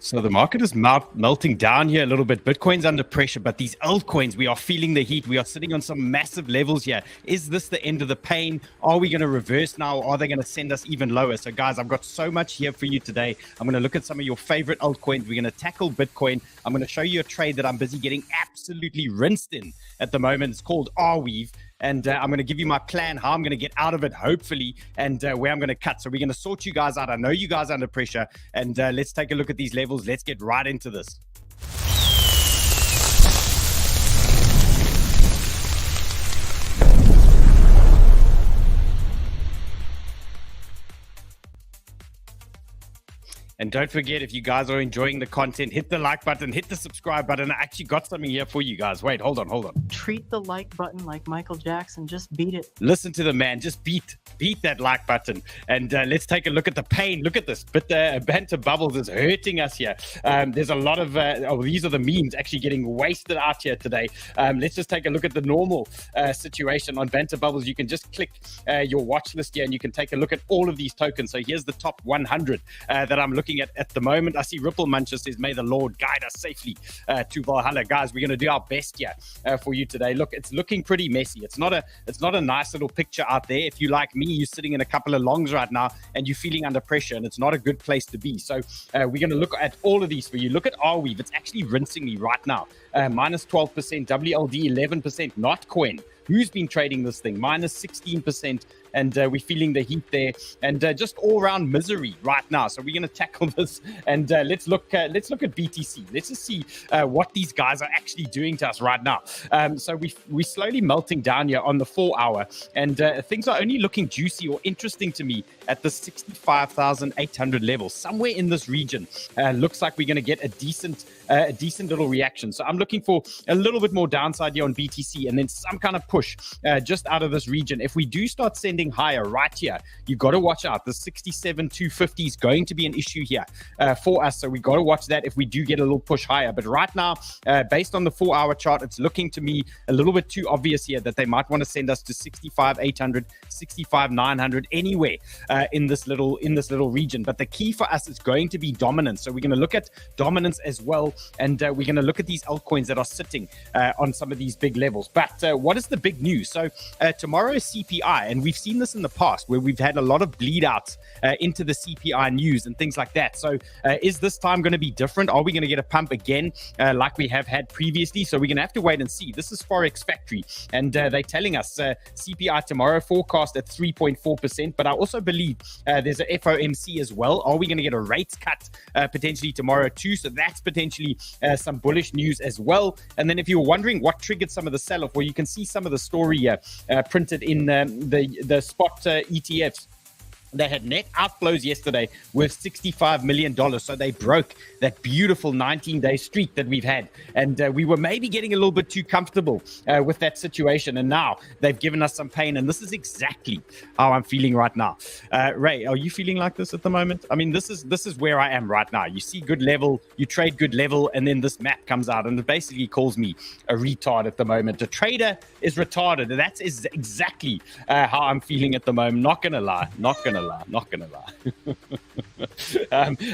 So the market is melting down here a little bit. Bitcoin's under pressure, but these altcoins, we are feeling the heat. We are sitting on some massive levels here. Is this the end of the pain? Are we going to reverse now? Or are they going to send us even lower? So guys, I've got so much here for you today. I'm going to look at some of your favorite altcoins. We're going to tackle Bitcoin. I'm going to show you a trade that I'm busy getting absolutely rinsed in at the moment. It's called Arweave. And I'm going to give you my plan, how I'm going to get out of it, hopefully, and where I'm going to cut. So we're going to sort you guys out. I know you guys are under pressure. And let's take a look at these levels. Let's get right into this. And don't forget, if you guys are enjoying the content, hit the like button, hit the subscribe button. I actually got something here for you guys. Wait, hold on. Treat the like button like Michael Jackson. Just beat it. Listen to the man. Just beat that like button. And let's take a look at the pain. Look at this. But banter bubbles is hurting us here. There's a lot of, these are the memes actually getting wasted out here today. Let's just take a look at the normal situation on banter bubbles. You can just click your watch list here and you can take a look at all of these tokens. So here's the top 100 that I'm looking at the moment. I see Ripple Muncher says, may the Lord guide us safely to Valhalla. Guys, we're going to do our best here for you today. Look, it's looking pretty messy. It's not a nice little picture out there. If you like me, you're sitting in a couple of longs right now and you're feeling under pressure and it's not a good place to be. So we're going to look at all of these for you. Look at Arweave. It's actually rinsing me right now. Minus 12%, WLD 11%, Altcoin. Who's been trading this thing? Minus 16%. And we're feeling the heat there, and just all-around misery right now. So we're going to tackle this, and let's look at BTC. Let's just see what these guys are actually doing to us right now. So we're slowly melting down here on the 4-hour, and things are only looking juicy or interesting to me at the 65,800 level, somewhere in this region. Looks like we're going to get a decent little reaction. So I'm looking for a little bit more downside here on BTC, and then some kind of push just out of this region. If we do start sending higher right here, you got to watch out. The 67,250 is going to be an issue here for us, so we got to watch that if we do get a little push higher. But right now, based on the 4-hour chart, it's looking to me a little bit too obvious here that they might want to send us to 65,800, 65,900, anywhere in this little region. But the key for us is going to be dominance. So we're going to look at dominance as well, and we're going to look at these altcoins that are sitting on some of these big levels. But what is the big news? So tomorrow is CPI, and we've seen this in the past where we've had a lot of bleed outs into the CPI news and things like that. So is this time going to be different? Are we going to get a pump again like we have had previously? So we're going to have to wait and see. This is Forex Factory, and they're telling us CPI tomorrow forecast at 3.4%. But I also believe there's a FOMC as well. Are we going to get a rates cut potentially tomorrow too? So that's potentially some bullish news as well. And then if you're wondering what triggered some of the sell-off, well, you can see some of the story here printed in the spot ETFs. They had net outflows yesterday worth $65 million. So they broke that beautiful 19-day streak that we've had. And we were maybe getting a little bit too comfortable with that situation. And now they've given us some pain. And this is exactly how I'm feeling right now. Ray, are you feeling like this at the moment? I mean, this is where I am right now. You see good level, you trade good level, and then this map comes out and it basically calls me a retard at the moment. A trader is retarded. And that's exactly how I'm feeling at the moment. Not going to lie.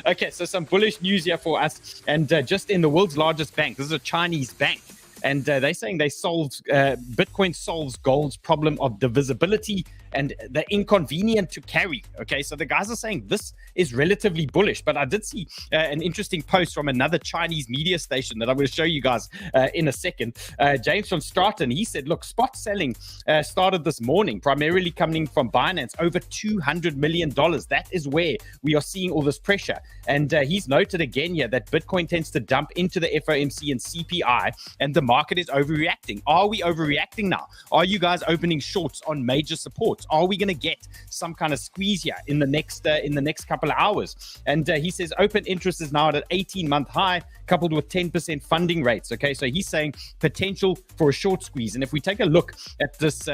Okay, so some bullish news here for us, and just in the world's largest bank. This is a Chinese bank, and they're saying Bitcoin solves gold's problem of divisibility and the inconvenient to carry. Okay, so the guys are saying this is relatively bullish, but I did see an interesting post from another Chinese media station that I'm going to show you guys in a second. James from Stratton, he said, look, spot selling started this morning, primarily coming from Binance, over $200 million. That is where we are seeing all this pressure. And he's noted again here that Bitcoin tends to dump into the FOMC and CPI, and the market is overreacting. Are we overreacting now? Are you guys opening shorts on major support? Are we going to get some kind of squeeze here in the next couple of hours? And he says open interest is now at an 18-month high, coupled with 10% funding rates. Okay, so he's saying potential for a short squeeze. And if we take a look at this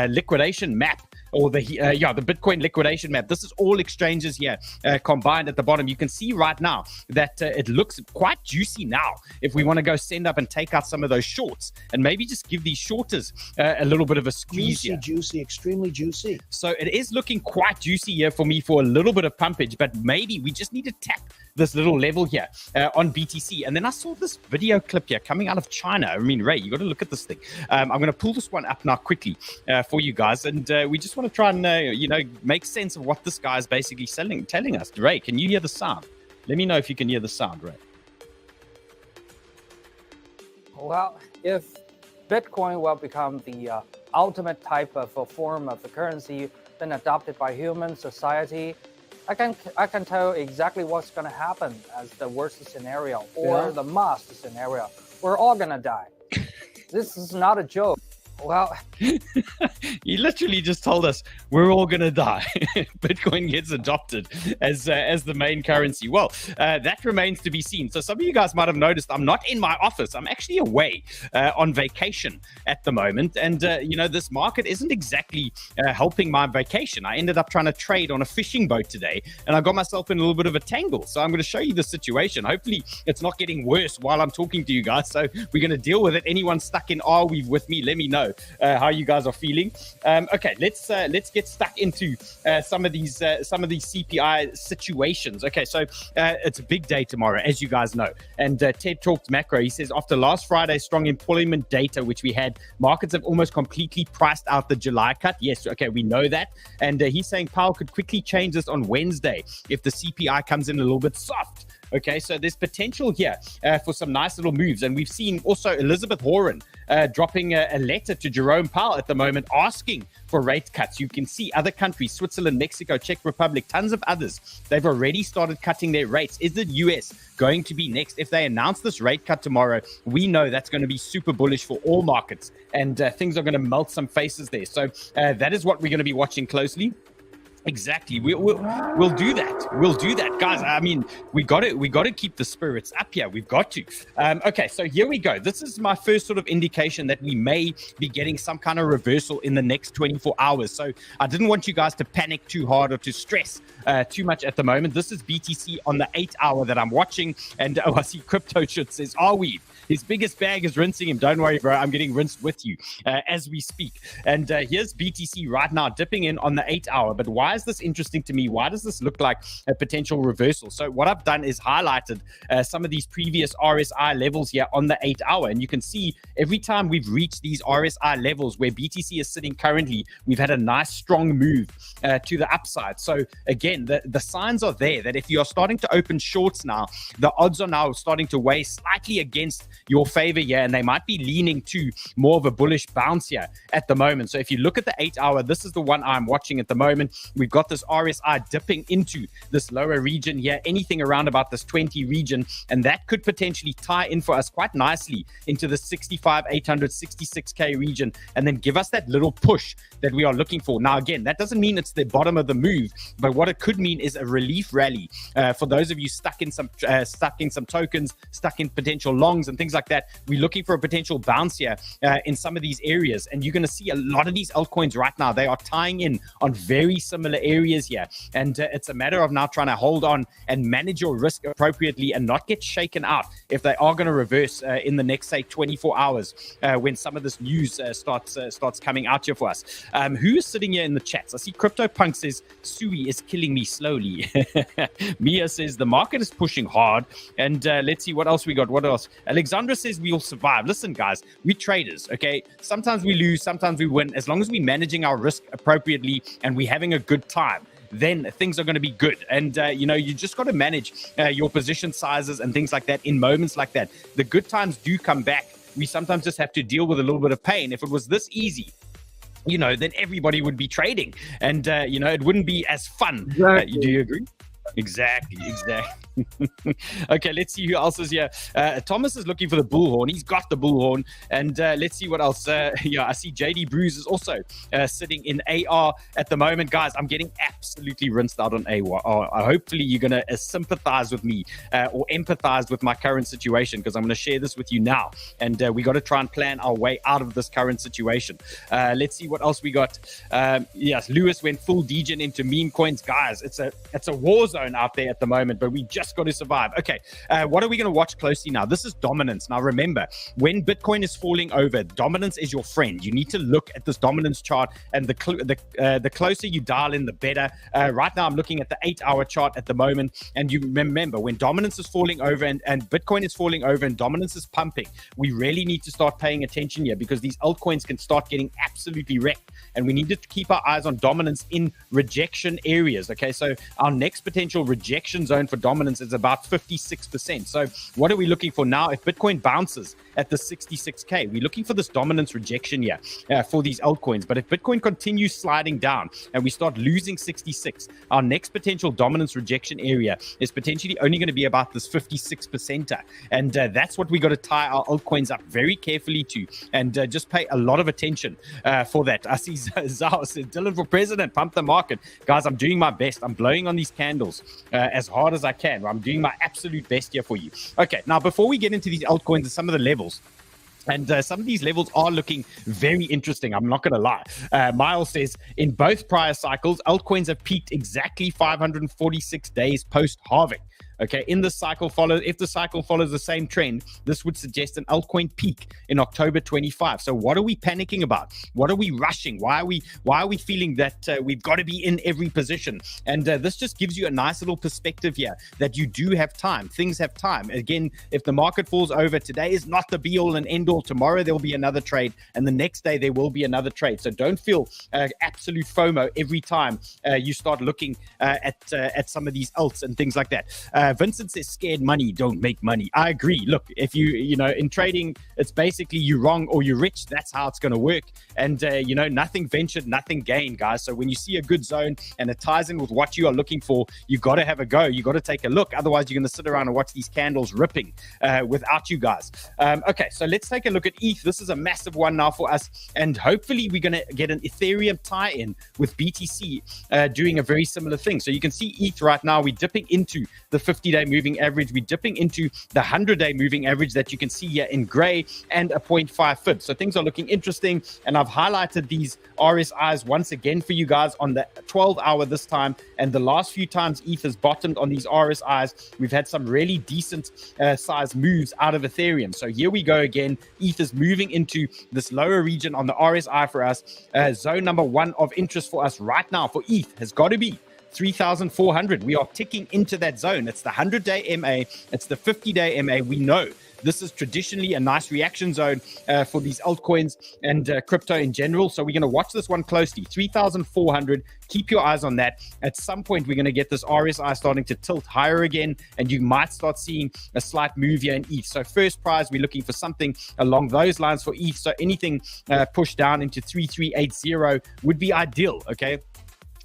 liquidation map or the Bitcoin liquidation map. This is all exchanges here combined at the bottom. You can see right now that it looks quite juicy now. If we want to go send up and take out some of those shorts and maybe just give these shorters a little bit of a squeeze here. Juicy, extremely juicy. So it is looking quite juicy here for me for a little bit of pumpage, but maybe we just need to tap this little level here on BTC. And then I saw this video clip here coming out of China. I mean, Ray, you got to look at this thing. I'm going to pull this one up now quickly for you guys. And we just want to try and, make sense of what this guy is basically telling us. Ray, can you hear the sound? Let me know if you can hear the sound, Ray. Well, if Bitcoin will become the ultimate type of a form of the currency then adopted by human society, I can tell exactly what's going to happen as the worst scenario or the must scenario. We're all going to die. This is not a joke. Well, he literally just told us we're all going to die. Bitcoin gets adopted as the main currency. Well, that remains to be seen. So some of you guys might have noticed I'm not in my office. I'm actually away on vacation at the moment. And, this market isn't exactly helping my vacation. I ended up trying to trade on a fishing boat today, and I got myself in a little bit of a tangle. So I'm going to show you the situation. Hopefully it's not getting worse while I'm talking to you guys. So we're going to deal with it. Anyone stuck in Arweave with me, let me know how you guys are feeling. Okay, let's get stuck into some of these CPI situations. Okay, so it's a big day tomorrow, as you guys know. And Ted talked macro. He says after last Friday's strong employment data, which we had, markets have almost completely priced out the July cut. Yes, okay, we know that. And he's saying Powell could quickly change this on Wednesday if the CPI comes in a little bit soft. Okay, so there's potential here for some nice little moves. And we've seen also Elizabeth Warren dropping a letter to Jerome Powell at the moment asking for rate cuts. You can see other countries, Switzerland, Mexico, Czech Republic, tons of others. They've already started cutting their rates. Is the US going to be next? If they announce this rate cut tomorrow, we know that's going to be super bullish for all markets. And things are going to melt some faces there. So that is what we're going to be watching closely. Exactly. We'll do that. We'll do that, guys. I mean, we got to keep the spirits up here. We've got to. Okay, so here we go. This is my first sort of indication that we may be getting some kind of reversal in the next 24 hours. So I didn't want you guys to panic too hard or to stress too much at the moment. This is BTC on the 8-hour that I'm watching, and I see Crypto Shit says, Arweave. His biggest bag is rinsing him. Don't worry, bro. I'm getting rinsed with you as we speak. And here's BTC right now dipping in on the 8-hour. But why is this interesting to me? Why does this look like a potential reversal? So what I've done is highlighted some of these previous RSI levels here on the 8-hour. And you can see every time we've reached these RSI levels where BTC is sitting currently, we've had a nice strong move to the upside. So again, the signs are there that if you're starting to open shorts now, the odds are now starting to weigh slightly against your favor here, and they might be leaning to more of a bullish bounce here at the moment. So if you look at the 8-hour, this is the one I'm watching at the moment. We've got this RSI dipping into this lower region here, anything around about this 20 region, and that could potentially tie in for us quite nicely into the 65,800, 66K region, and then give us that little push that we are looking for. Now, again, that doesn't mean it's the bottom of the move, but what it could mean is a relief rally for those of you stuck in some tokens, stuck in potential longs and things like that. We're looking for a potential bounce here in some of these areas, and you're going to see a lot of these altcoins right now. They are tying in on very similar areas here, and it's a matter of now trying to hold on and manage your risk appropriately and not get shaken out if they are going to reverse in the next, say, 24 hours when some of this news starts coming out here for us. Who is sitting here in the chats? I see CryptoPunk says Sui is killing me slowly. Mia says the market is pushing hard, and let's see what else we got. What else? Alexandra says we'll survive. Listen, guys, we're traders, okay? Sometimes we lose, sometimes we win. As long as we're managing our risk appropriately and we're having a good time, then things are going to be good. And, you just got to manage your position sizes and things like that in moments like that. The good times do come back. We sometimes just have to deal with a little bit of pain. If it was this easy, then everybody would be trading and, it wouldn't be as fun. Exactly. Do you agree? Exactly. Okay, let's see who else is here. Thomas is looking for the bullhorn. He's got the bullhorn. And let's see what else. I see JD Bruce is also sitting in AR at the moment. Guys, I'm getting absolutely rinsed out on AR. Hopefully, you're going to sympathize with me or empathize with my current situation, because I'm going to share this with you now. And we got to try and plan our way out of this current situation. Let's see what else we got. Yes, Lewis went full degen into meme coins. Guys, it's a war zone out there at the moment, but we just got to survive. Okay, what are we going to watch closely now? This is dominance. Now remember, when Bitcoin is falling over, dominance is your friend. You need to look at this dominance chart, and the closer you dial in, the better. Right now I'm looking at the 8-hour chart at the moment, and you remember, when dominance is falling over and Bitcoin is falling over and dominance is pumping, we really need to start paying attention here, because these altcoins can start getting absolutely wrecked, and we need to keep our eyes on dominance in rejection areas. Okay, so our next potential rejection zone for dominance is about 56%. So what are we looking for now? If Bitcoin bounces at the 66K, we're looking for this dominance rejection here for these altcoins. But if Bitcoin continues sliding down and we start losing 66, our next potential dominance rejection area is potentially only going to be about this 56%. And that's what we got to tie our altcoins up very carefully to, and just pay a lot of attention for that. I see Zao said, Dylan for president, pump the market. Guys, I'm doing my best. I'm blowing on these candles as hard as I can. I'm doing my absolute best here for you. Okay, now before we get into these altcoins and some of the levels, and some of these levels are looking very interesting, I'm not going to lie. Miles says, in both prior cycles, altcoins have peaked exactly 546 days post-halving. Okay, in this cycle if the cycle follows the same trend, this would suggest an altcoin peak in October 25. So what are we panicking about? What are we rushing? Why are we feeling that we've got to be in every position? And this just gives you a nice little perspective here that you do have time. Things have time. Again, if the market falls over, today is not the be all and end all. Tomorrow there will be another trade, and the next day there will be another trade. So don't feel absolute FOMO every time you start looking at some of these alts and things like that. Vincent says, scared money don't make money. I agree. Look, if you know, in trading, it's basically you wrong or you're rich. That's how it's going to work. And, nothing ventured, nothing gained, guys. So when you see a good zone and it ties in with what you are looking for, you got to have a go. You got to take a look. Otherwise, you're going to sit around and watch these candles ripping without you guys. Okay, so let's take a look at ETH. This is a massive one now for us. And hopefully we're going to get an Ethereum tie-in with BTC doing a very similar thing. So you can see ETH right now, we're dipping into the 50-day moving average. We're dipping into the 100-day moving average that you can see here in gray, and a 0.5 fib. So things are looking interesting, and I've highlighted these RSIs once again for you guys on the 12-hour this time, and the last few times ETH has bottomed on these RSIs, we've had some really decent size moves out of Ethereum. So here we go again. ETH is moving into this lower region on the RSI for us. Zone number one of interest for us right now for ETH has got to be 3,400. We are ticking into that zone. It's the 100-day MA. It's the 50-day MA. We know this is traditionally a nice reaction zone for these altcoins and crypto in general. So we're going to watch this one closely. 3,400. Keep your eyes on that. At some point, we're going to get this RSI starting to tilt higher again, and you might start seeing a slight move here in ETH. So first prize, we're looking for something along those lines for ETH. So anything pushed down into 3,380 would be ideal, okay?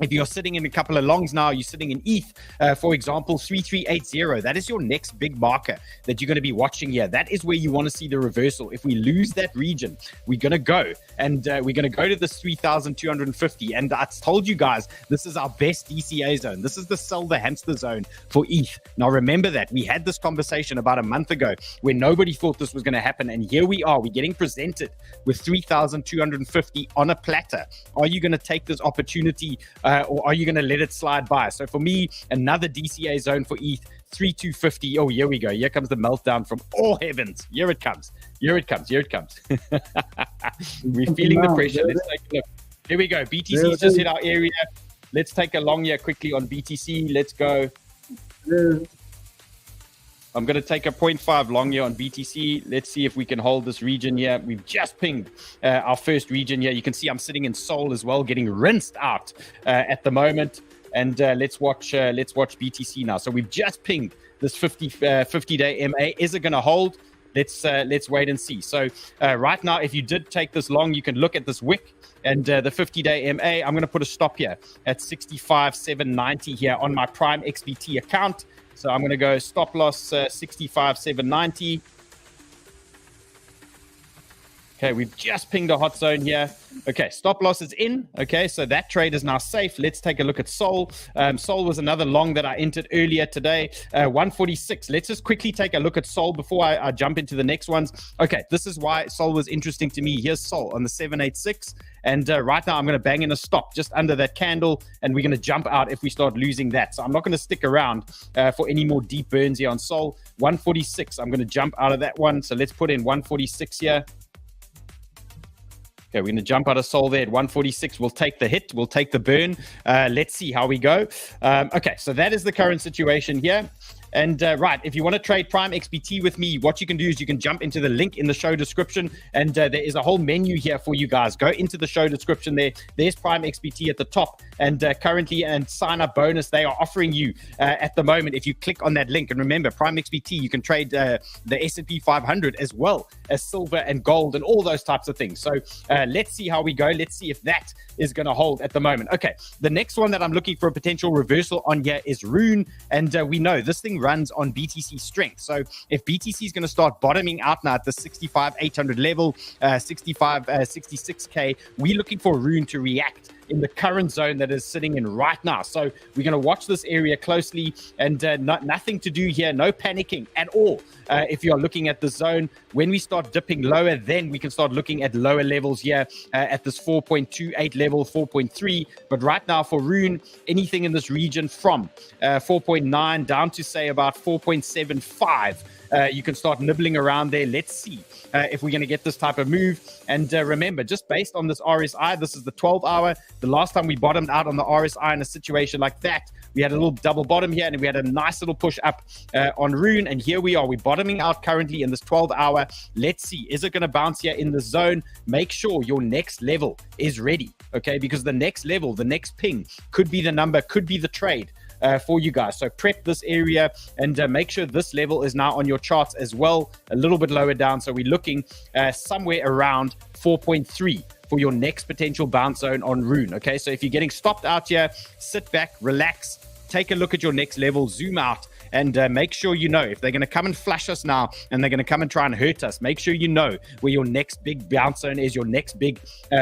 If you're sitting in a couple of longs now, you're sitting in ETH, for example, 3380. That is your next big marker that you're going to be watching here. That is where you want to see the reversal. If we lose that region, we're going to go. And we're going to go to this 3,250. And I told you guys, this is our best DCA zone. This is the sell the hamster zone for ETH. Now, remember that. We had this conversation about a month ago where nobody thought this was going to happen. And here we are. We're getting presented with 3,250 on a platter. Are you going to take this opportunity or are you going to let it slide by? So for me, another DCA zone for ETH, 3,250. Oh, here we go. Here comes the meltdown from all heavens. Here it comes. Here it comes. Here it comes. We're feeling the pressure. Let's take a look. Here we go. BTC's just hit our area. Let's take a long here quickly on BTC. Let's go. I'm going to take a 0.5 long here on BTC. Let's see if we can hold this region here. We've just pinged our first region here. You can see I'm sitting in Seoul as well, getting rinsed out at the moment. And let's watch BTC now. So we've just pinged this 50-day MA. Is it going to hold? Let's wait and see. So right now, if you did take this long, you can look at this wick and the 50-day MA. I'm going to put a stop here at 65,790 here on my Prime XBT account. So I'm going to go stop loss 65,790. Okay, we've just pinged a hot zone here. Okay, stop loss is in. Okay, so that trade is now safe. Let's take a look at Sol. Sol was another long that I entered earlier today, 146. Let's just quickly take a look at Sol before I jump into the next ones. Okay, this is why Sol was interesting to me. Here's Sol on the 786. And right now I'm going to bang in a stop just under that candle, and we're going to jump out if we start losing that. So I'm not going to stick around for any more deep burns here on Sol. 146, I'm going to jump out of that one. So let's put in 146 here. Okay, we're going to jump out of Sol there at 146. We'll take the hit. We'll take the burn. Let's see how we go. Okay, so that is the current situation here. And right, if you want to trade Prime XBT with me, what you can do is you can jump into the link in the show description, and there is a whole menu here for you guys. Go into the show description there. There's Prime XBT at the top, and currently and sign up bonus they are offering you at the moment if you click on that link. And remember, Prime XBT, you can trade the S&P 500 as well as silver and gold and all those types of things. So let's see how we go. Let's see if that is going to hold at the moment. Okay, the next one that I'm looking for a potential reversal on here is RUNE, and we know this thing runs on BTC strength. So if BTC is going to start bottoming out now at the 65,800 level, 66K, we're looking for RUNE to react in the current zone that is sitting in right now. So we're going to watch this area closely, and nothing to do here, no panicking at all. If you're looking at the zone, when we start dipping lower, then we can start looking at lower levels here at this 4.28 level, 4.3. But right now for RUNE, anything in this region from 4.9 down to say about 4.75, you can start nibbling around there. Let's see if we're going to get this type of move. And remember, just based on this RSI, this is the 12-hour. The last time we bottomed out on the RSI in a situation like that, we had a little double bottom here, and we had a nice little push up on RUNE. And here we are. We're bottoming out currently in this 12-hour. Let's see. Is it going to bounce here in the zone? Make sure your next level is ready, okay? Because the next level, the next ping could be the number, could be the trade. For you guys. So prep this area, and make sure this level is now on your charts as well, a little bit lower down. So we're looking somewhere around 4.3 for your next potential bounce zone on RUNE. Okay, so if you're getting stopped out here, sit back, relax, take a look at your next level, zoom out, and make sure you know if they're going to come and flash us now and they're going to come and try and hurt us, make sure you know where your next big bounce zone is, your next big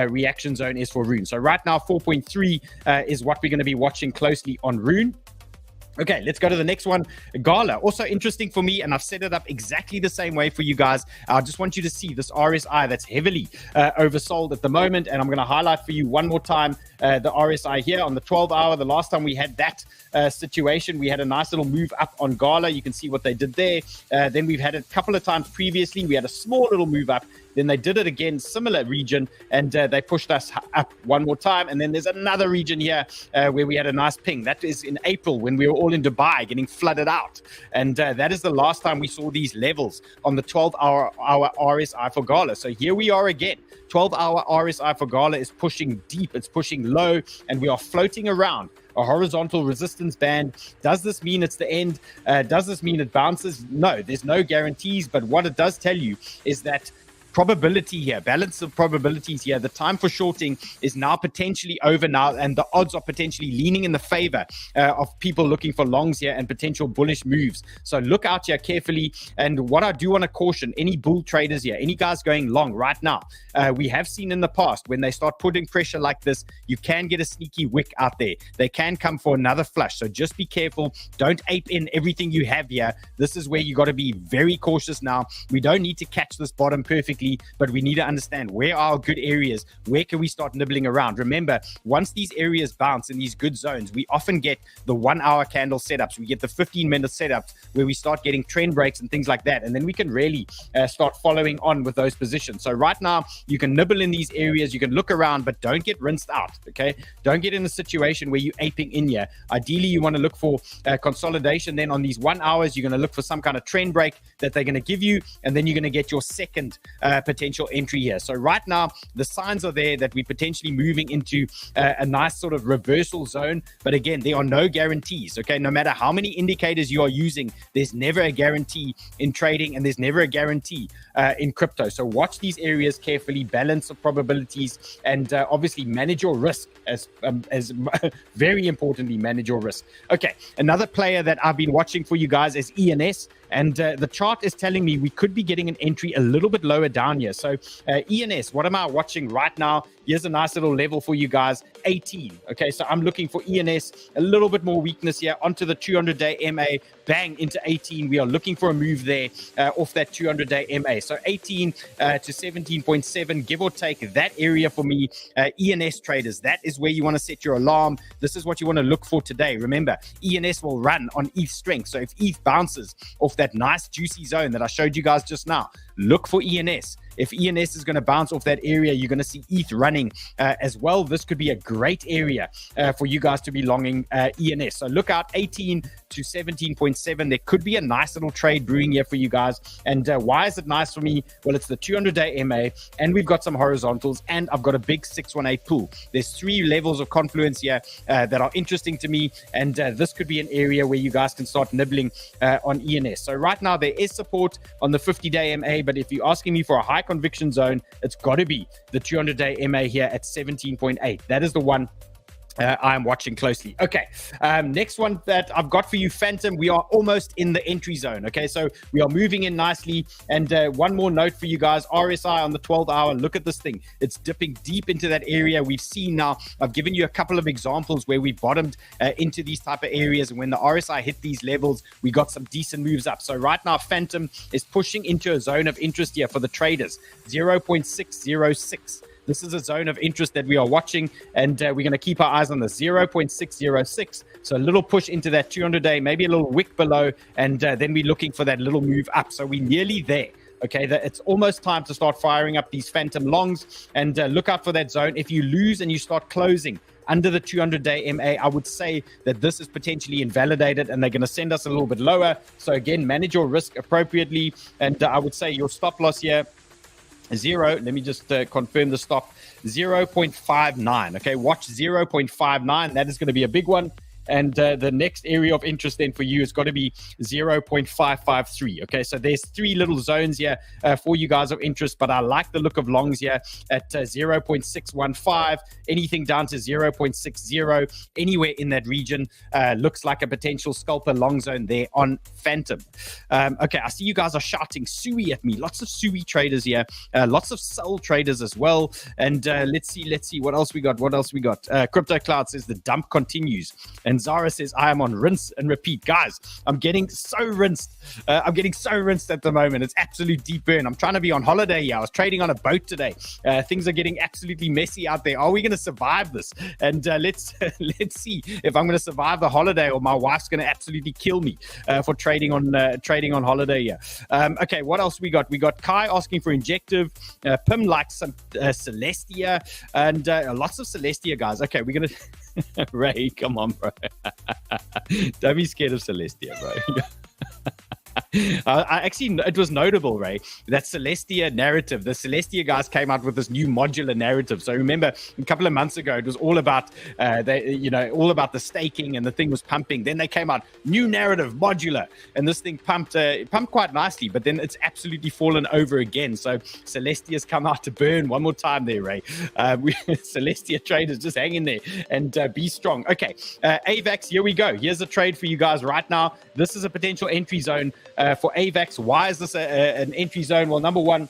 reaction zone is for RUNE. So right now 4.3 is what we're going to be watching closely on RUNE. Okay, let's go to the next one. GALA, also interesting for me, and I've set it up exactly the same way for you guys. I just want you to see this RSI that's heavily oversold at the moment, and I'm going to highlight for you one more time the RSI here on the 12-hour. The last time we had that situation, we had a nice little move up on GALA. You can see what they did there. Then we've had it a couple of times previously. We had a small little move up. Then they did it again, similar region, and they pushed us up one more time. And then there's another region here where we had a nice ping. That is in April when we were all in Dubai getting flooded out. And that is the last time we saw these levels on the 12-hour RSI for GALA. So here we are again. 12-hour RSI for GALA is pushing deep. It's pushing low, and we are floating around a horizontal resistance band. Does this mean it's the end? Does this mean it bounces? No, there's no guarantees. But what it does tell you is that probability here, balance of probabilities here, the time for shorting is now potentially over now, and the odds are potentially leaning in the favor of people looking for longs here and potential bullish moves. So look out here carefully. And what I do want to caution any bull traders here, any guys going long right now, we have seen in the past when they start putting pressure like this, you can get a sneaky wick out there. They can come for another flush. So just be careful. Don't ape in everything you have here. This is where you got to be very cautious now. We don't need to catch this bottom perfectly, but we need to understand where are our good areas, where can we start nibbling around. Remember, once these areas bounce in these good zones, we often get the 1-hour candle setups, we get the 15-minute setups where we start getting trend breaks and things like that, and then we can really start following on with those positions. So right now you can nibble in these areas, you can look around, but don't get rinsed out. Okay, don't get in a situation where you're aping in here. Ideally you want to look for consolidation. Then on these 1 hours you're going to look for some kind of trend break that they're going to give you, and then you're going to get your second potential entry here. So right now, the signs are there that we're potentially moving into a nice sort of reversal zone. But again, there are no guarantees, okay? No matter how many indicators you are using, there's never a guarantee in trading, and there's never a guarantee in crypto. So watch these areas carefully, balance of probabilities, and obviously manage your risk as very importantly, manage your risk. Okay, another player that I've been watching for you guys is ENS. And the chart is telling me we could be getting an entry a little bit lower down here. So ENS, what am I watching right now? Here's a nice little level for you guys, 18. Okay, so I'm looking for ENS, a little bit more weakness here onto the 200-day MA, bang into 18. We are looking for a move there off that 200-day MA. So 18 to 17.7, give or take, that area for me. ENS traders, that is where you want to set your alarm. This is what you want to look for today. Remember, ENS will run on ETH strength. So if ETH bounces off that nice juicy zone that I showed you guys just now, look for ENS. If ENS is going to bounce off that area, you're going to see ETH running as well. This could be a great area for you guys to be longing ENS. So look out, 18 to 17.7. There could be a nice little trade brewing here for you guys. And why is it nice for me? Well, it's the 200-day MA, and we've got some horizontals, and I've got a big 618 pool. There's 3 levels of confluence here that are interesting to me, and this could be an area where you guys can start nibbling on ENS. So right now, there is support on the 50-day MA, but if you're asking me for a high conviction zone, it's got to be the 200-day MA here at 17.8. That is the one I am watching closely. Okay, next one that I've got for you, Phantom. We are almost in the entry zone. Okay, so we are moving in nicely. And one more note for you guys, RSI on the 12 hour. Look at this thing. It's dipping deep into that area. We've seen now, I've given you a couple of examples where we bottomed into these type of areas. And when the RSI hit these levels, we got some decent moves up. So right now, Phantom is pushing into a zone of interest here for the traders, 0.606. This is a zone of interest that we are watching, and we're going to keep our eyes on the 0.606. So a little push into that 200-day, maybe a little wick below, and then we're looking for that little move up. So we're nearly there. Okay, it's almost time to start firing up these phantom longs, and look out for that zone. If you lose and you start closing under the 200-day MA, I would say that this is potentially invalidated, and they're going to send us a little bit lower. So again, manage your risk appropriately, and I would say your stop loss here, let me just confirm the stop, 0.59. Okay, watch 0.59. That is going to be a big one. And the next area of interest then for you has got to be 0.553. Okay, so there's 3 little zones here for you guys of interest, but I like the look of longs here at 0.615, anything down to 0.60, anywhere in that region looks like a potential scalper long zone there on Phantom. Okay, I see you guys are shouting SUI at me. Lots of SUI traders here, lots of SOL traders as well. And let's see what else we got. Crypto Cloud says the dump continues. And Zara says, I am on rinse and repeat. Guys, I'm getting so rinsed. at the moment. It's absolute deep burn. I'm trying to be on holiday here. I was trading on a boat today. Things are getting absolutely messy out there. Are we going to survive this? And let's see if I'm going to survive the holiday, or my wife's going to absolutely kill me for trading on holiday here. Okay, what else we got? We got Kai asking for injective. Pim likes some Celestia, and lots of Celestia, guys. Okay, we're going to... Ray, come on, bro. Don't be scared of Celestia, bro. Actually, it was notable, Ray, that Celestia narrative. The Celestia guys came out with this new modular narrative. So remember, a couple of months ago, it was all about, all about the staking, and the thing was pumping. Then they came out, new narrative, modular, and this thing pumped quite nicely. But then it's absolutely fallen over again. So Celestia's come out to burn one more time there, Ray. Celestia traders, just hang in there and be strong. Okay, AVAX, here we go. Here's a trade for you guys right now. This is a potential entry zone for AVAX. Why is this an entry zone? Well, number one,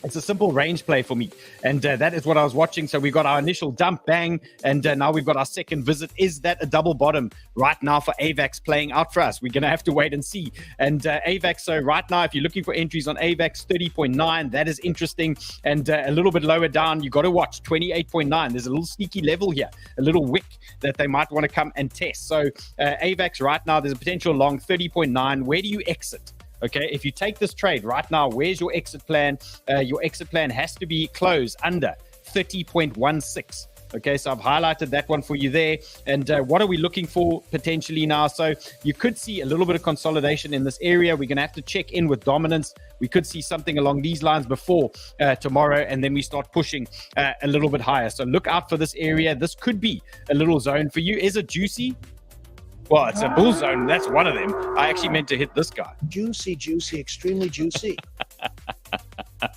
it's a simple range play for me, and that is what I was watching. So we got our initial dump, bang, and now we've got our second visit. Is that a double bottom right now for AVAX playing out for us? We're going to have to wait and see. And AVAX, so right now, if you're looking for entries on AVAX, 30.9, that is interesting. And a little bit lower down, you got to watch 28.9. There's a little sneaky level here, a little wick that they might want to come and test. So AVAX right now, there's a potential long 30.9. Where do you exit? Okay, if you take this trade right now, where's your exit plan? Your exit plan has to be closed under 30.16. Okay, so I've highlighted that one for you there. And what are we looking for potentially now? So you could see a little bit of consolidation in this area. We're going to have to check in with dominance. We could see something along these lines before tomorrow, and then we start pushing a little bit higher. So look out for this area. This could be a little zone for you. Is it juicy? Well, it's a bull zone. That's one of them. I actually meant to hit this guy. Juicy, extremely juicy.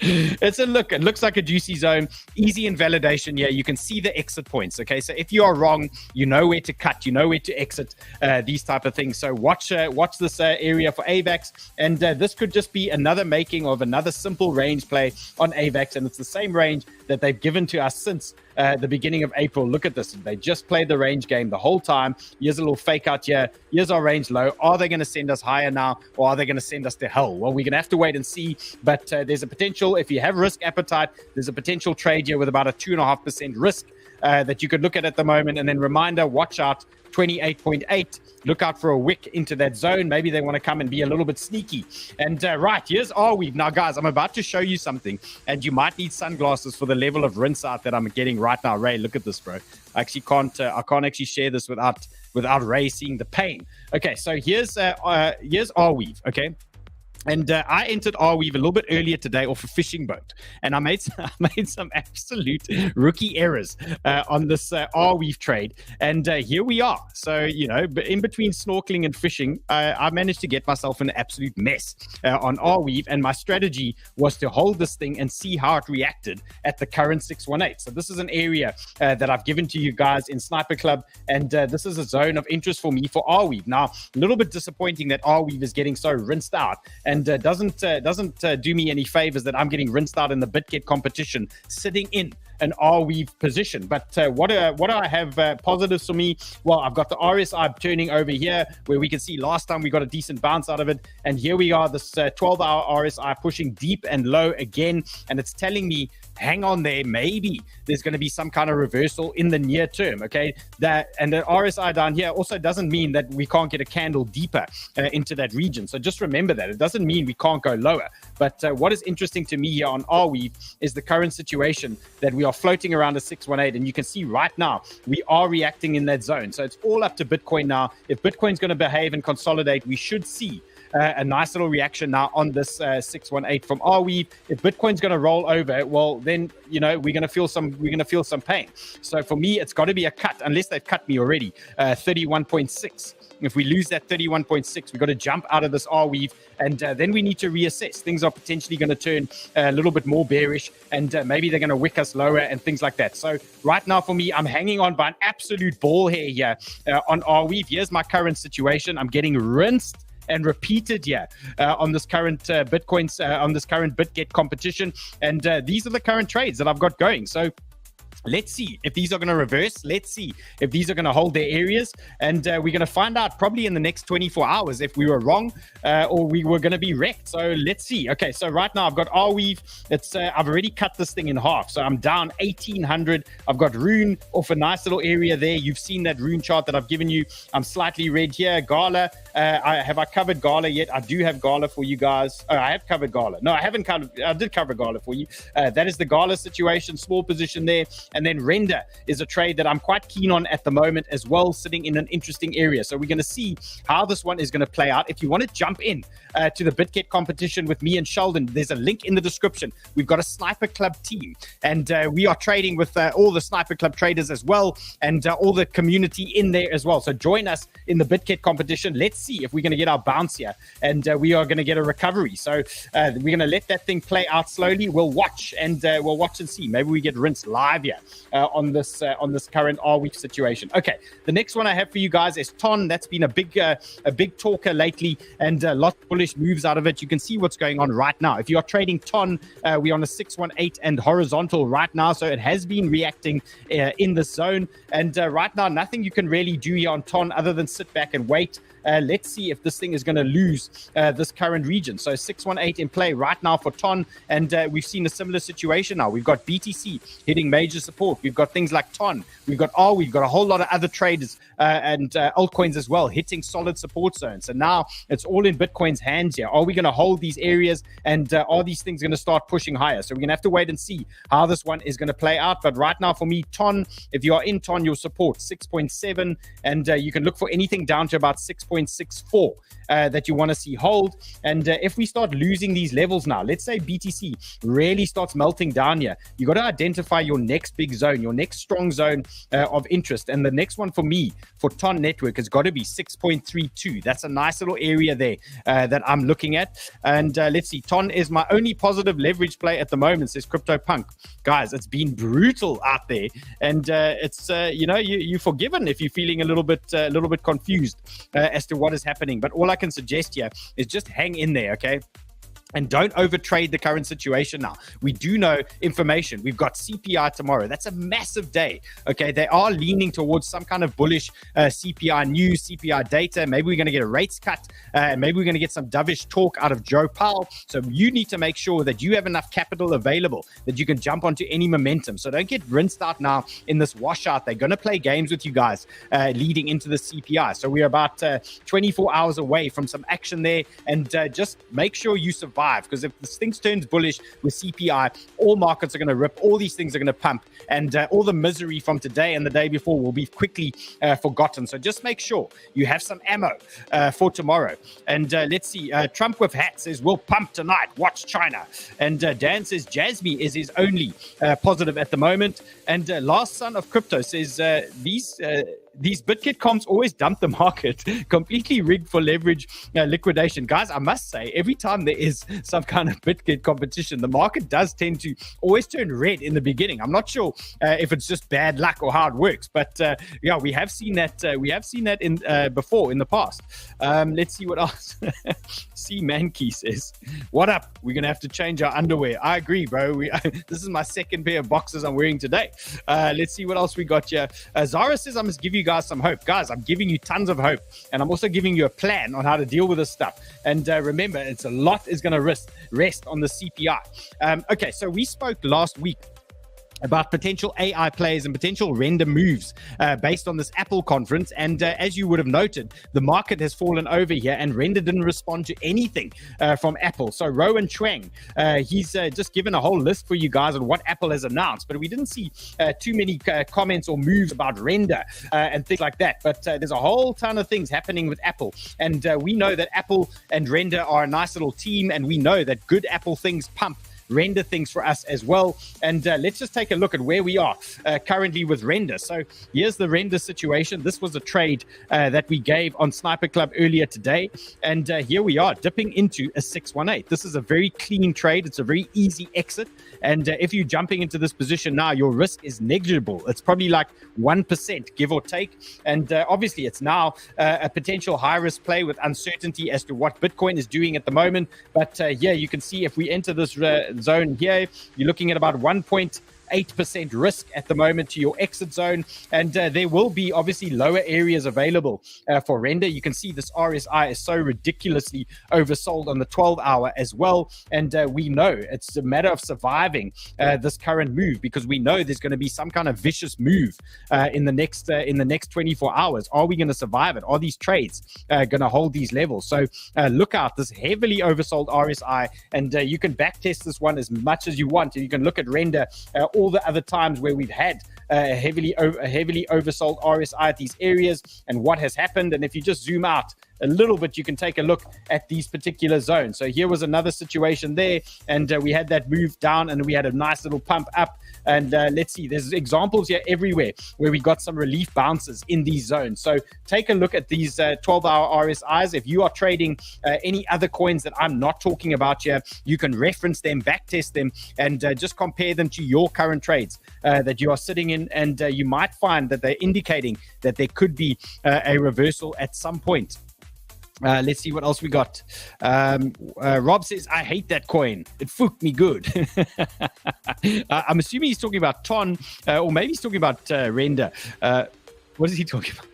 It's a look. It looks like a juicy zone. Easy invalidation. Yeah, you can see the exit points. Okay, so if you are wrong, you know where to cut. You know where to exit. These type of things. So watch this area for AVAX, and this could just be another making of another simple range play on AVAX, and it's the same range that they've given to us since the beginning of April. Look at this. They just played the range game the whole time. Here's a little fake out here. Here's our range low. Are they going to send us higher now, or are they going to send us to hell? Well, we're going to have to wait and see. But there's a potential, if you have risk appetite, there's a potential trade here with about a 2.5% risk that you could look at the moment. And then reminder, watch out, 28.8. Look out for a wick into that zone. Maybe they want to come and be a little bit sneaky. And right, here's Arweave. Now, guys, I'm about to show you something, and you might need sunglasses for the level of rinse out that I'm getting right now. Ray, look at this, bro. I actually can't actually share this without Ray seeing the pain. Okay, so here's Arweave. Okay. And I entered Arweave a little bit earlier today off a fishing boat, and I made some absolute rookie errors on this Arweave trade. And here we are. So, you know, in between snorkeling and fishing, I managed to get myself in an absolute mess on Arweave. And my strategy was to hold this thing and see how it reacted at the current 618. So this is an area that I've given to you guys in Sniper Club, and this is a zone of interest for me for Arweave. Now, a little bit disappointing that Arweave is getting so rinsed out. And doesn't do me any favors that I'm getting rinsed out in the BitGet competition, sitting in an Arweave position. But what do I have positives for me? Well, I've got the RSI turning over here, where we can see last time we got a decent bounce out of it. And here we are, this 12-hour RSI pushing deep and low again. And it's telling me, hang on there, maybe there's going to be some kind of reversal in the near term, okay? And the RSI down here also doesn't mean that we can't get a candle deeper into that region. So just remember that. It doesn't mean we can't go lower. But what is interesting to me here on Arweave is the current situation that we are floating around a 618, and you can see right now we are reacting in that zone. So it's all up to Bitcoin now. If Bitcoin's going to behave and consolidate, we should see a nice little reaction now on this 618 from Arweave. If Bitcoin's going to roll over, well, then, you know, we're going to feel some pain. So for me, it's got to be a cut, unless they've cut me already. 31.6. If we lose that 31.6, we've got to jump out of this Arweave, and then we need to reassess. Things are potentially going to turn a little bit more bearish, and maybe they're going to wick us lower and things like that. So right now for me, I'm hanging on by an absolute ball hair here on Arweave. Here's my current situation. I'm getting rinsed and repeated here on this current Bitcoins, on this current BitGet competition. And these are the current trades that I've got going. So let's see if these are going to reverse. Let's see if these are going to hold their areas. And we're going to find out probably in the next 24 hours if we were wrong or we were going to be wrecked. So let's see. Okay, so right now I've got Arweave. It's I've already cut this thing in half. So I'm down 1,800. I've got RUNE off a nice little area there. You've seen that RUNE chart that I've given you. I'm slightly red here. GALA. Have I covered GALA yet? I do have GALA for you guys. Oh, I have covered GALA. No, I haven't covered. I did cover GALA for you. That is the GALA situation. Small position there. And then Render is a trade that I'm quite keen on at the moment as well, sitting in an interesting area. So we're going to see how this one is going to play out. If you want to jump in to the BitGet competition with me and Sheldon, there's a link in the description. We've got a Sniper Club team, and we are trading with all the Sniper Club traders as well, and all the community in there as well. So join us in the BitGet competition. Let's see if we're going to get our bounce here, and we are going to get a recovery. So we're going to let that thing play out slowly. We'll watch and see. Maybe we get rinsed live here on this current Arweave situation. Okay, the next one I have for you guys is TON. That's been a big talker lately, and lots of bullish moves out of it. You can see what's going on right now. If you are trading TON, we're on a 618 and horizontal right now, so it has been reacting in the zone. And right now, nothing you can really do here on TON other than sit back and wait. let's see if this thing is going to lose this current region. So 618 in play right now for TON, and we've seen a similar situation now. We've got BTC hitting major support. We've got things like TON. We've got RWE. We've got a whole lot of other traders and altcoins as well hitting solid support zones. So now it's all in Bitcoin's hands here. Are we going to hold these areas, and are these things going to start pushing higher? So we're going to have to wait and see how this one is going to play out. But right now for me, TON, if you are in TON, you'll support 6.7, and you can look for anything down to about 6.64 that you want to see hold. And if we start losing these levels now, let's say BTC really starts melting down here, you got to identify your next big zone, your next strong zone of interest. And the next one for me for TON network has got to be 6.32. That's a nice little area there that I'm looking at. And let's see, TON is my only positive leverage play at the moment, says CryptoPunk. Guys, it's been brutal out there, and it's you're forgiven if you're feeling a little bit confused as to what is happening. But all I can suggest here is just hang in there, okay? And don't overtrade the current situation now. We do know information. We've got CPI tomorrow. That's a massive day. Okay, they are leaning towards some kind of bullish CPI news, CPI data. Maybe we're going to get a rates cut. Maybe we're going to get some dovish talk out of Joe Powell. So you need to make sure that you have enough capital available that you can jump onto any momentum. So don't get rinsed out now in this washout. They're going to play games with you guys leading into the CPI. So we're about 24 hours away from some action there. And just make sure you survive. Because if this thing turns bullish with CPI, all markets are going to rip, all these things are going to pump, and all the misery from today and the day before will be quickly forgotten. So just make sure you have some ammo for tomorrow. And let's see, Trump with hat says, we'll pump tonight, watch China. And Dan says, Jasmine is his only positive at the moment. And Last Son of Crypto says, these BitKit comps always dump the market, completely rigged for leverage liquidation. Guys, I must say, every time there is some kind of BitKit competition, the market does tend to always turn red in the beginning. I'm not sure if it's just bad luck or how it works, but yeah, we have seen that. We have seen that in before in the past. Let's see what else. C Mankey says, "What up? We're gonna have to change our underwear." I agree, bro. This is my second pair of boxers I'm wearing today. Let's see what else we got here. Zara says, "I must give you guys some hope." Guys, I'm giving you tons of hope, and I'm also giving you a plan on how to deal with this stuff. And remember, it's a lot is going to rest on the CPI. Okay, so we spoke last week about potential AI plays and potential render moves based on this Apple conference. And as you would have noted, the market has fallen over here, and render didn't respond to anything from Apple. So Rowan Chuang, he's just given a whole list for you guys on what Apple has announced, but we didn't see too many comments or moves about render and things like that. But there's a whole ton of things happening with Apple, and we know that Apple and render are a nice little team, and we know that good Apple things pump render things for us as well. And let's just take a look at where we are currently with render. So here's the render situation. This was a trade that we gave on Sniper Club earlier today, and here we are dipping into a 618. This is a very clean trade. It's a very easy exit, and if you're jumping into this position now, your risk is negligible. It's probably like 1%, give or take. And obviously it's now a potential high risk play with uncertainty as to what Bitcoin is doing at the moment. But here you can see if we enter this zone here, you're looking at about 1.8% risk at the moment to your exit zone, and there will be obviously lower areas available for render. You can see this RSI is so ridiculously oversold on the 12-hour as well, and we know it's a matter of surviving this current move, because we know there's going to be some kind of vicious move in the next 24 hours. Are we going to survive it? Are these trades going to hold these levels? So look out, this heavily oversold RSI, and you can backtest this one as much as you want, and you can look at render all the other times where we've had a heavily oversold RSI at these areas and what has happened. And if you just zoom out a little bit, you can take a look at these particular zones. So here was another situation there, and we had that move down, and we had a nice little pump up. And let's see, there's examples here everywhere where we got some relief bounces in these zones. So take a look at these 12-hour RSIs. If you are trading any other coins that I'm not talking about here, you can reference them, backtest them, and just compare them to your current trades that you are sitting in, and you might find that they're indicating that there could be a reversal at some point. Let's see what else we got. Rob says, I hate that coin. It fucked me good. I'm assuming he's talking about TON, or maybe he's talking about render. What is he talking about?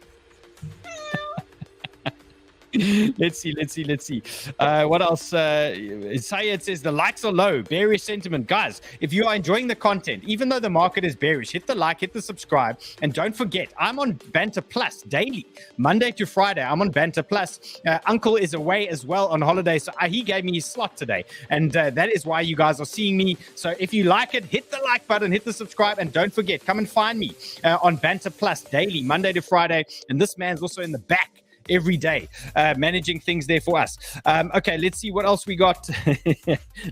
Let's see. What else? Sayed says the likes are low. Bearish sentiment. Guys, if you are enjoying the content, even though the market is bearish, hit the like, hit the subscribe, and don't forget, I'm on Banter Plus daily, Monday to Friday. I'm on Banter Plus. Uncle is away as well on holiday, so he gave me his slot today, and that is why you guys are seeing me. So if you like it, hit the like button, hit the subscribe, and don't forget, come and find me on Banter Plus daily, Monday to Friday. And this man's also in the back every day, managing things there for us. Okay, let's see what else we got.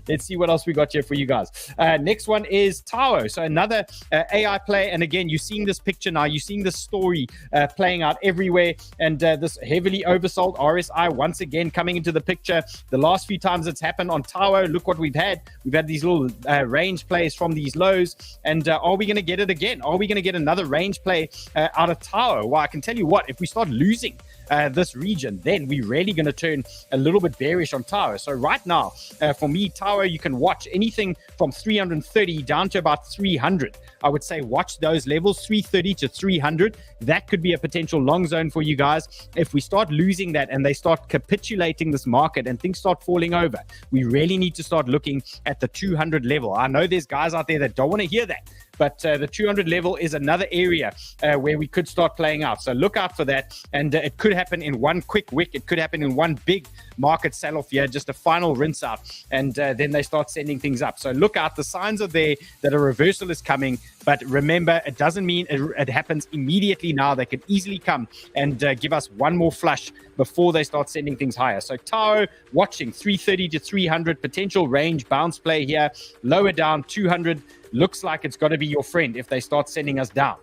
Let's see what else we got here for you guys. Next one is 𝗬𝗏. So another AI play. And again, you're seeing this picture now. You're seeing this story playing out everywhere. And this heavily oversold RSI once again coming into the picture. The last few times it's happened on 𝗬𝗏, look what we've had. We've had these little range plays from these lows. And are we going to get it again? Are we going to get another range play out of 𝗬𝗏? Well, I can tell you what, if we start losing this region, then we're really going to turn a little bit bearish on 𝗬𝗏. So right now, for me, 𝗬𝗏, you can watch anything from 330 down to about 300. I would say watch those levels, 330 to 300. That could be a potential long zone for you guys. If we start losing that and they start capitulating this market and things start falling over, we really need to start looking at the 200 level. I know there's guys out there that don't want to hear that, but the 200 level is another area where we could start playing out. So look out for that. And it could happen in one quick wick. It could happen in one big market sell-off here, just a final rinse out. And then they start sending things up. So look out. The signs are there that a reversal is coming. But remember, it doesn't mean it happens immediately now. They could easily come and give us one more flush before they start sending things higher. So 𝗬𝗏, watching 330 to 300, potential range bounce play here. Lower down, 200. Looks like it's got to be your friend if they start sending us down.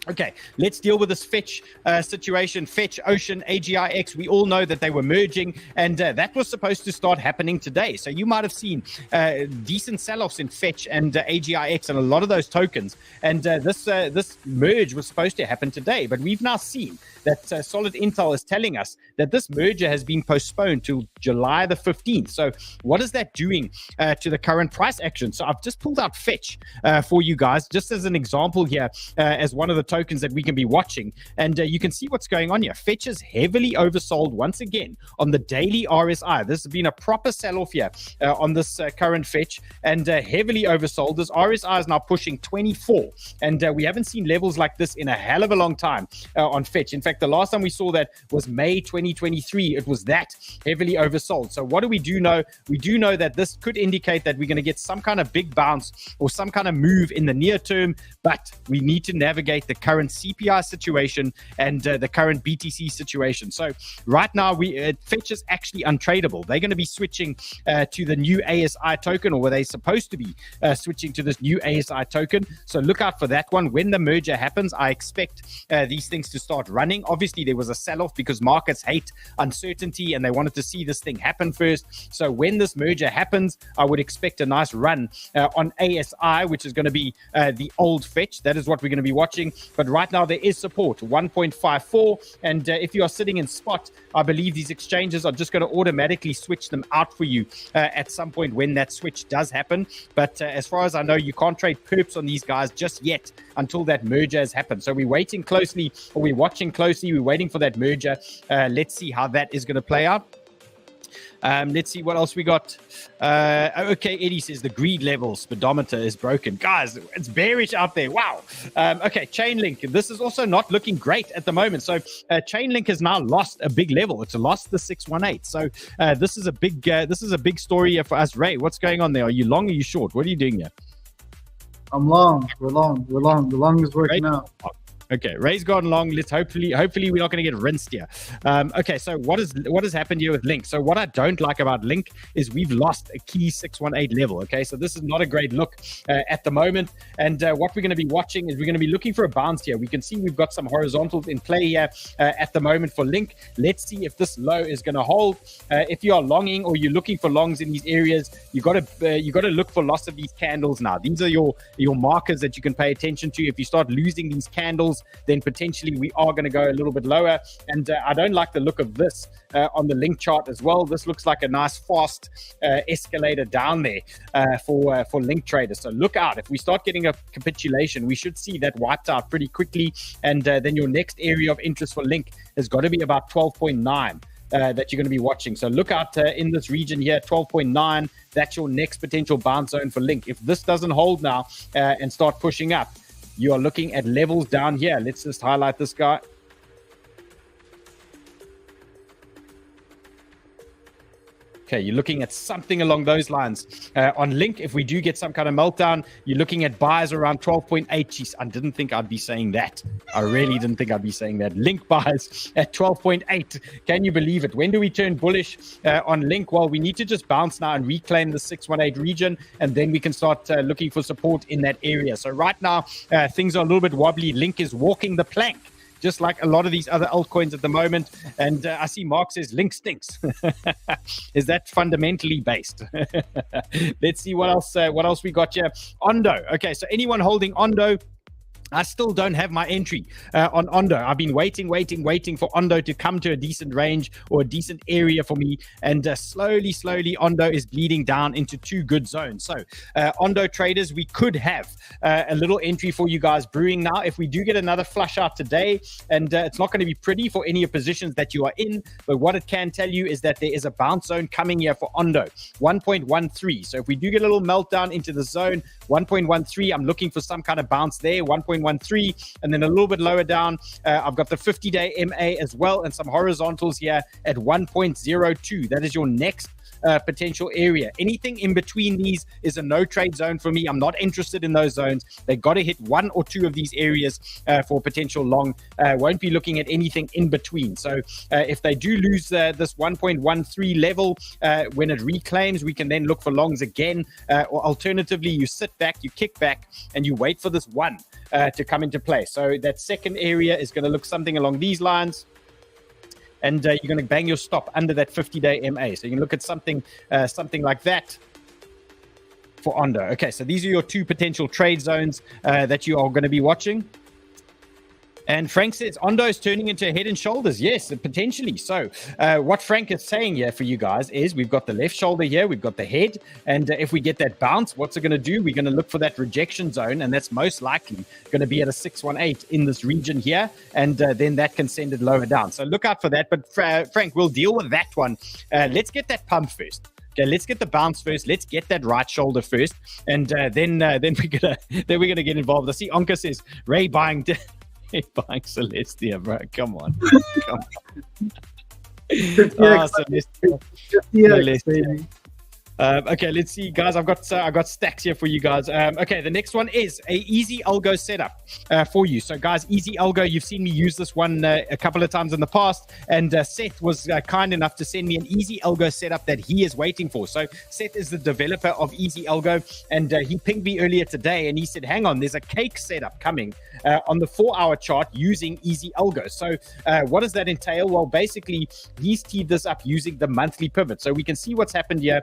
Okay, let's deal with this Fetch situation. Fetch, Ocean, AGIX, we all know that they were merging, and that was supposed to start happening today. So you might have seen decent sell-offs in Fetch and AGIX and a lot of those tokens. And this merge was supposed to happen today, but we've now seen that Solid Intel is telling us that this merger has been postponed to July the 15th. So what is that doing to the current price action? So I've just pulled out Fetch for you guys, just as an example here, as one of the tokens that we can be watching. And you can see what's going on here. Fetch is heavily oversold once again on the daily RSI. This has been a proper sell-off here on this current Fetch, and heavily oversold. This RSI is now pushing 24, and we haven't seen levels like this in a hell of a long time on Fetch. In fact, the last time we saw that was May 2023. It was that heavily oversold. So what do we do know? We do know that this could indicate that we're going to get some kind of big bounce or some kind of move in the near term, but we need to navigate the current CPI situation and the current BTC situation. So right now, Fetch is actually untradeable. They're going to be switching to the new ASI token, or were they supposed to be switching to this new ASI token? So look out for that one. When the merger happens, I expect these things to start running. Obviously, there was a sell-off because markets hate uncertainty and they wanted to see this thing happen first. So when this merger happens, I would expect a nice run on ASI, which is going to be the old Fetch. That is what we're going to be watching. But right now, there is support, 1.54. And if you are sitting in spot, I believe these exchanges are just going to automatically switch them out for you at some point when that switch does happen. But as far as I know, you can't trade perps on these guys just yet until that merger has happened. So we're waiting closely, or we're watching closely. We're waiting for that merger. Let's see how that is going to play out. Let's see what else we got. Okay, Eddie says the greed level speedometer is broken. Guys, it's bearish out there. Wow. Okay, Chainlink. This is also not looking great at the moment. So Chainlink has now lost a big level. It's lost the 618. So this is a big story here for us. Ray, what's going on there? Are you long or are you short? What are you doing here? I'm long. We're long. The long is working out. Okay, Ray's gone long. Let's hopefully we're not going to get rinsed here. Okay, so what has happened here with Link? So what I don't like about Link is we've lost a key 618 level. Okay, so this is not a great look at the moment. And what we're going to be watching is we're going to be looking for a bounce here. We can see we've got some horizontals in play here at the moment for Link. Let's see if this low is going to hold. If you are longing or you're looking for longs in these areas, you got to look for loss of these candles now. These are your markers that you can pay attention to. If you start losing these candles, then potentially we are going to go a little bit lower. And I don't like the look of this on the Link chart as well. This looks like a nice fast escalator down there for Link traders. So look out. If we start getting a capitulation, we should see that wiped out pretty quickly. And then your next area of interest for Link has got to be about 12.9. that you're going to be watching. So look out in this region here, 12.9. That's your next potential bounce zone for Link. If this doesn't hold now and start pushing up, you are looking at levels down here. Let's just highlight this guy. Okay, you're looking at something along those lines. On Link, if we do get some kind of meltdown, you're looking at buys around 12.8. Jeez, I didn't think I'd be saying that. I really didn't think I'd be saying that. Link buys at 12.8. Can you believe it? When do we turn bullish on Link? Well, we need to just bounce now and reclaim the 618 region, and then we can start looking for support in that area. So right now, things are a little bit wobbly. Link is walking the plank, just like a lot of these other altcoins at the moment. And I see Mark says Link stinks. Is that fundamentally based? Let's see what else we got here. ONDO. Okay, so anyone holding ONDO, I still don't have my entry on ONDO. I've been waiting for ONDO to come to a decent range or a decent area for me. And slowly, ONDO is bleeding down into two good zones. So ONDO traders, we could have a little entry for you guys brewing now. If we do get another flush out today, and it's not going to be pretty for any of positions that you are in, but what it can tell you is that there is a bounce zone coming here for ONDO, 1.13. So if we do get a little meltdown into the zone, 1.13, I'm looking for some kind of bounce there, 1.13, and then a little bit lower down, I've got the 50-day MA as well, and some horizontals here at 1.02. That is your next potential area. Anything in between these is a no trade zone for me. I'm not interested in those zones. They got to hit one or two of these areas for potential long. Won't be looking at anything in between. So if they do lose this 1.13 level, when it reclaims, we can then look for longs again. Or alternatively, you sit back, you kick back, and you wait for this one to come into play. So that second area is going to look something along these lines. And you're going to bang your stop under that 50-day MA. So you can look at something like that for ONDO. Okay, so these are your two potential trade zones that you are going to be watching. And Frank says, ONDO is turning into head and shoulders. Yes, potentially. So what Frank is saying here for you guys is we've got the left shoulder here, we've got the head. And if we get that bounce, what's it going to do? We're going to look for that rejection zone. And that's most likely going to be at a 618 in this region here. And then that can send it lower down. So look out for that. But Frank, we'll deal with that one. Let's get that pump first. Okay, let's get the bounce first. Let's get that right shoulder first. And then we're gonna get involved. I see Anka says, Ray buying... buying Celestia, bro. Come on. Celestia. Okay, let's see, guys. I've got stacks here for you guys. Okay, the next one is a easy algo setup for you. So, guys, easy algo. You've seen me use this one a couple of times in the past, and Seth was kind enough to send me an easy algo setup that he is waiting for. So, Seth is the developer of easy algo, and he pinged me earlier today, and he said, "Hang on, there's a cake setup coming on the 4-hour chart using easy algo." So, what does that entail? Well, basically, he's teed this up using the monthly pivot. So we can see what's happened here.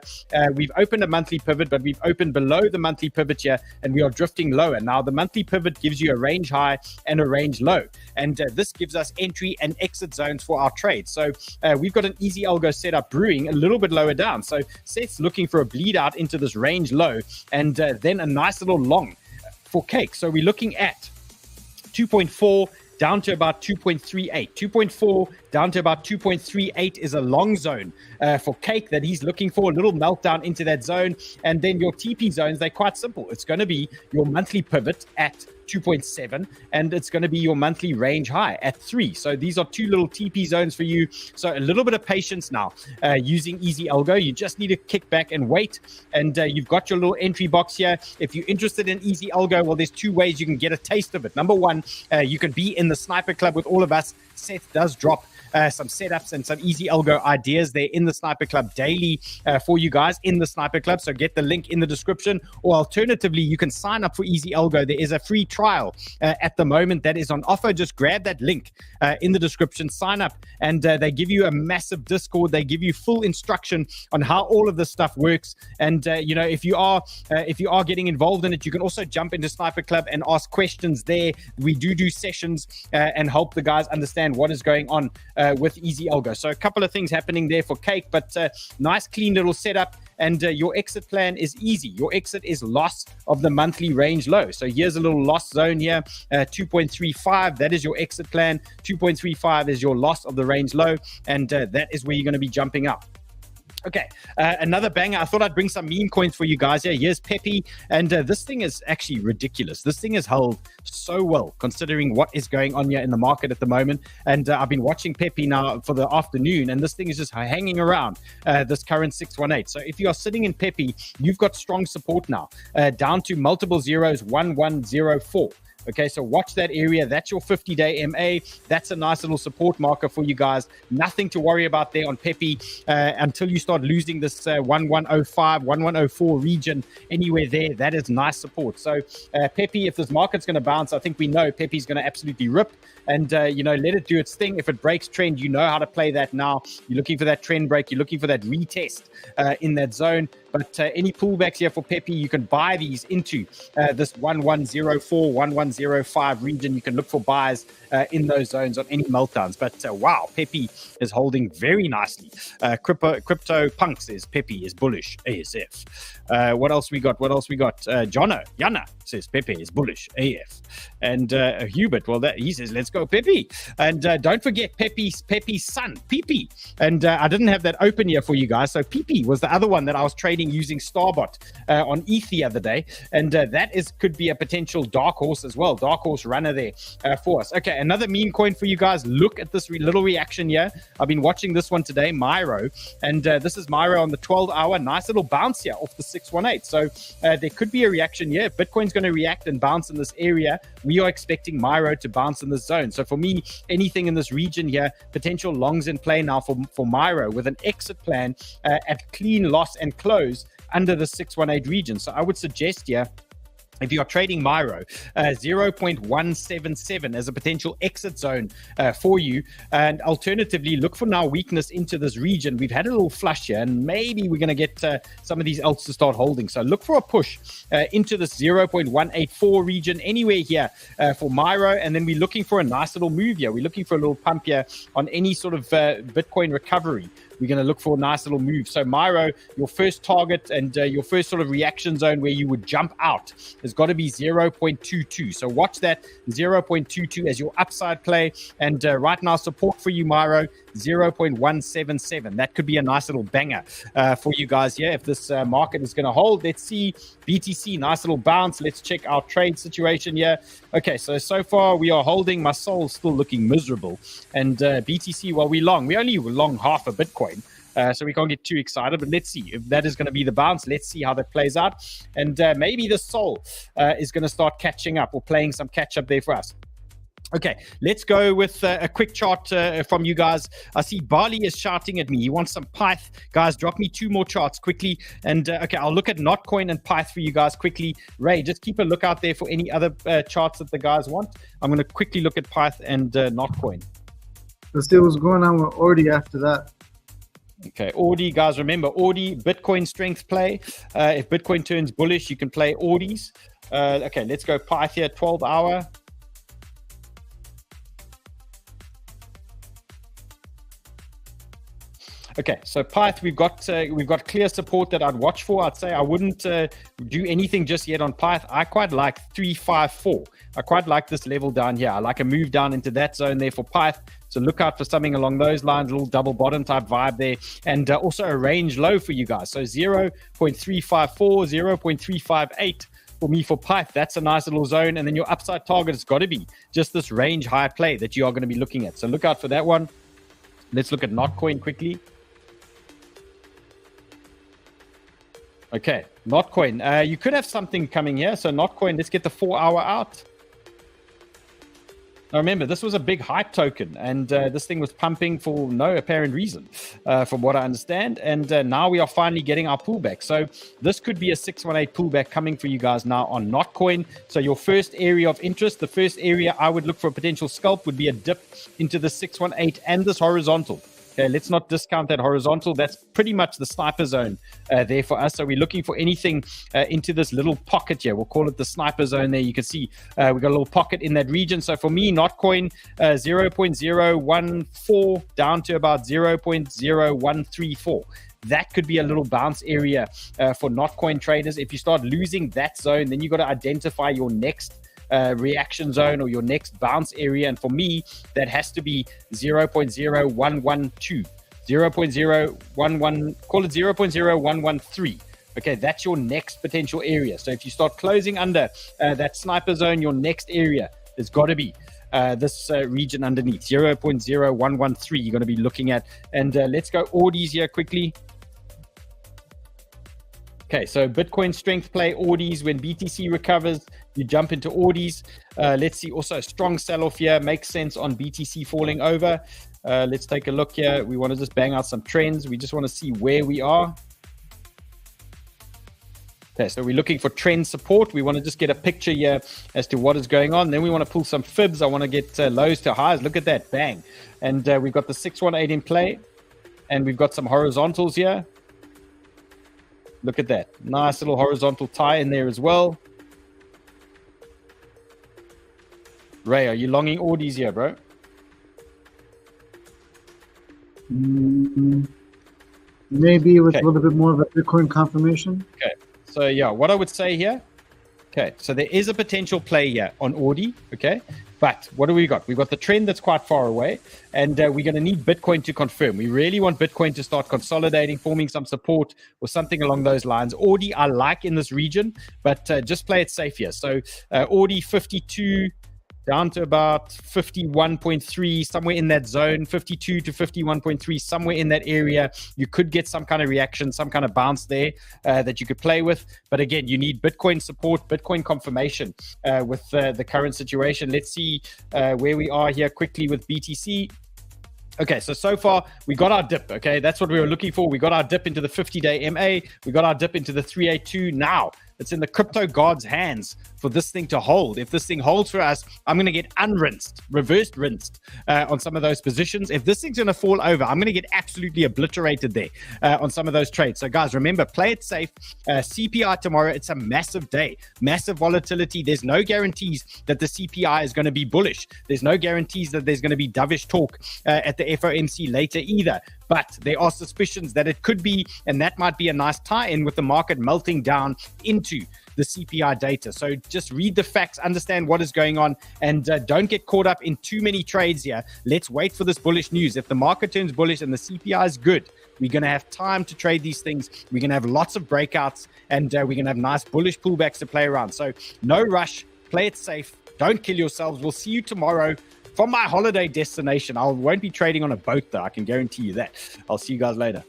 We've opened a monthly pivot, but we've opened below the monthly pivot here, and we are drifting lower. Now, the monthly pivot gives you a range high and a range low, and this gives us entry and exit zones for our trade. So we've got an easy algo setup brewing a little bit lower down. So Seth's looking for a bleed out into this range low, and then a nice little long for cake. So we're looking at 2.4 down to about 2.38. 2.4 down to about 2.38 is a long zone for cake that he's looking for, a little meltdown into that zone. And then your TP zones, they're quite simple. It's going to be your monthly pivot at 2.7, and it's going to be your monthly range high at 3. So these are two little TP zones for you. So a little bit of patience now using easy algo. You just need to kick back and wait, and you've got your little entry box here. If you're interested in easy algo, well, there's two ways you can get a taste of it. Number one, you can be in the Sniper Club with all of us. Seth does drop some setups and some easy algo ideas there in the Sniper Club daily for you guys in the Sniper Club. So get the link in the description, or alternatively, you can sign up for easy algo. There is a free trial at the moment that is on offer. Just grab that link in the description, sign up, and they give you a massive Discord. They give you full instruction on how all of this stuff works. And you know, if you are getting involved in it, you can also jump into Sniper Club and ask questions there. We do sessions and help the guys understand what is going on with Easy Algo. So a couple of things happening there for Cake, but nice, clean little setup. And your exit plan is easy. Your exit is loss of the monthly range low. So here's a little loss zone here, 2.35. That is your exit plan. 2.35 is your loss of the range low. And that is where you're going to be jumping out. Okay, another banger. I thought I'd bring some meme coins for you guys here. Here's PEPE, and this thing is actually ridiculous. This thing is held so well, considering what is going on here in the market at the moment. And I've been watching PEPE now for the afternoon, and this thing is just hanging around this current 618. So if you are sitting in PEPE, you've got strong support now, down to multiple zeros, 1104. Okay, so watch that area. That's your 50-day MA. That's a nice little support marker for you guys. Nothing to worry about there on PEPE until you start losing this 1105, 1104 region anywhere there. That is nice support. So PEPE, if this market's going to bounce, I think we know PEPE is going to absolutely rip. And, let it do its thing. If it breaks trend, you know how to play that now. You're looking for that trend break. You're looking for that retest in that zone. But any pullbacks here for PEPE, you can buy these into this 1104, 1105 region. You can look for buys in those zones on any meltdowns. But wow, PEPE is holding very nicely. Crypto Punk says PEPE is bullish ASF. What else we got? Jana says PEPE is bullish AF. And Hubert, he says, let's go PEPE. And don't forget PEPE's son, PEPE. And I didn't have that open here for you guys. So PEPE was the other one that I was trading using Starbot on ETH the other day. And that could be a potential dark horse as well. Dark horse runner there for us. Okay, another meme coin for you guys. Look at this little reaction here. I've been watching this one today, MYRO. And this is MYRO on the 12-hour. Nice little bounce here off the 618. So there could be a reaction here. Bitcoin's going to react and bounce in this area. We are expecting MYRO to bounce in this zone. So for me, anything in this region here, potential longs in play now for MYRO with an exit plan at clean loss and close under the 618 region. So I would suggest here, if you are trading MYRO, 0.177 as a potential exit zone for you. And alternatively, look for now weakness into this region. We've had a little flush here, and maybe we're going to get some of these alts to start holding. So look for a push into this 0.184 region, anywhere here for MYRO. And then we're looking for a nice little move here. We're looking for a little pump here on any sort of Bitcoin recovery. We're going to look for a nice little move. So MYRO, your first target and your first sort of reaction zone where you would jump out has got to be 0.22. So watch that 0.22 as your upside play. And right now, support for you, MYRO, 0.177. That could be a nice little banger for you guys here if this market is going to hold. Let's see BTC, nice little bounce. Let's check our trade situation here. Okay, so far we are holding. My soul's still looking miserable. And BTC, well, we only long half a Bitcoin. So we can't get too excited, but let's see if that is going to be the bounce. Let's see how that plays out. And maybe the soul is going to start catching up or playing some catch up there for us. Okay, let's go with a quick chart from you guys. I see Bali is shouting at me. He wants some PYTH. Guys, drop me 2 more charts quickly. And okay, I'll look at 𝗏𝗏coin and PYTH for you guys quickly. Ray, just keep a lookout there for any other charts that the guys want. I'm going to quickly look at PYTH and 𝗏𝗏coin. Let's see what's going on with ORDI after that. Okay, ORDI, guys, remember, ORDI, Bitcoin strength play. If Bitcoin turns bullish, you can play ORDIs. Okay, let's go PYTH here, 12-hour. Okay, so PYTH, we've got clear support that I'd watch for. I'd say I wouldn't do anything just yet on PYTH. I quite like 354. I quite like this level down here. I like a move down into that zone there for PYTH. So look out for something along those lines, a little double bottom type vibe there. And also a range low for you guys. So 0.354, 0.358 for me for PYTH. That's a nice little zone. And then your upside target has got to be just this range high play that you are going to be looking at. So look out for that one. Let's look at 𝗏𝗏coin quickly. Okay, 𝗏𝗏coin. You could have something coming here. So 𝗏𝗏coin, let's get the 4-hour out. Now remember, this was a big hype token, and this thing was pumping for no apparent reason, from what I understand. And now we are finally getting our pullback. So this could be a 618 pullback coming for you guys now on 𝗏𝗏coin. So your first area of interest, the first area I would look for a potential scalp would be a dip into the 618 and this horizontal. Okay, let's not discount that horizontal. That's pretty much the sniper zone there for us. So we're looking for anything into this little pocket here. We'll call it the sniper zone there. You can see we got a little pocket in that region. So for me, Notcoin 0.014 down to about 0.0134. That could be a little bounce area for Notcoin traders. If you start losing that zone, then you got to identify your next reaction zone or your next bounce area, and for me that has to be 0.0112, 0.011, call it 0.0113. Okay, that's your next potential area. So if you start closing under that sniper zone, your next area has got to be this region underneath 0.0113. You're going to be looking at, and let's go ORDIs here quickly. Okay, so Bitcoin strength play ORDIs. When BTC recovers, you jump into ORDIs. Let's see also a strong sell-off here. Makes sense on BTC falling over. Let's take a look here. We want to just bang out some trends. We just want to see where we are. Okay, so we're looking for trend support. We want to just get a picture here as to what is going on. Then we want to pull some fibs. I want to get lows to highs. Look at that, bang. And we've got the 618 in play. And we've got some horizontals here. Look at that. Nice little horizontal tie in there as well. Ray, are you longing ORDIs here, bro? Maybe with a little bit more of a Bitcoin confirmation. Okay. So, yeah, what I would say here. Okay. So there is a potential play here on ORDI. Okay. But what do we got? We've got the trend that's quite far away, and we're going to need Bitcoin to confirm. We really want Bitcoin to start consolidating, forming some support or something along those lines. ORDI I like in this region, but just play it safe here. So ORDI 52 down to about 51.3, somewhere in that zone, 52 to 51.3, somewhere in that area. You could get some kind of reaction, some kind of bounce there that you could play with. But again, you need Bitcoin support, Bitcoin confirmation with the current situation. Let's see where we are here quickly with BTC. Okay, so far we got our dip. Okay, that's what we were looking for. We got our dip into the 50-day MA. We got our dip into the 382. Now it's in the crypto gods' hands for this thing to hold. If this thing holds for us, I'm going to get unrinsed, reverse rinsed on some of those positions. If this thing's going to fall over, I'm going to get absolutely obliterated there on some of those trades. So guys, remember, play it safe. CPI tomorrow, it's a massive day, massive volatility. There's no guarantees that the CPI is going to be bullish. There's no guarantees that there's going to be dovish talk at the FOMC later either. But there are suspicions that it could be, and that might be a nice tie-in with the market melting down into the CPI data. So just read the facts, understand what is going on, and don't get caught up in too many trades here. Let's wait for this bullish news. If the market turns bullish and the CPI is good, we're going to have time to trade these things. We're going to have lots of breakouts, and we're going to have nice bullish pullbacks to play around. So no rush, play it safe, don't kill yourselves. We'll see you tomorrow from my holiday destination. I won't be trading on a boat though, I can guarantee you that. I'll see you guys later.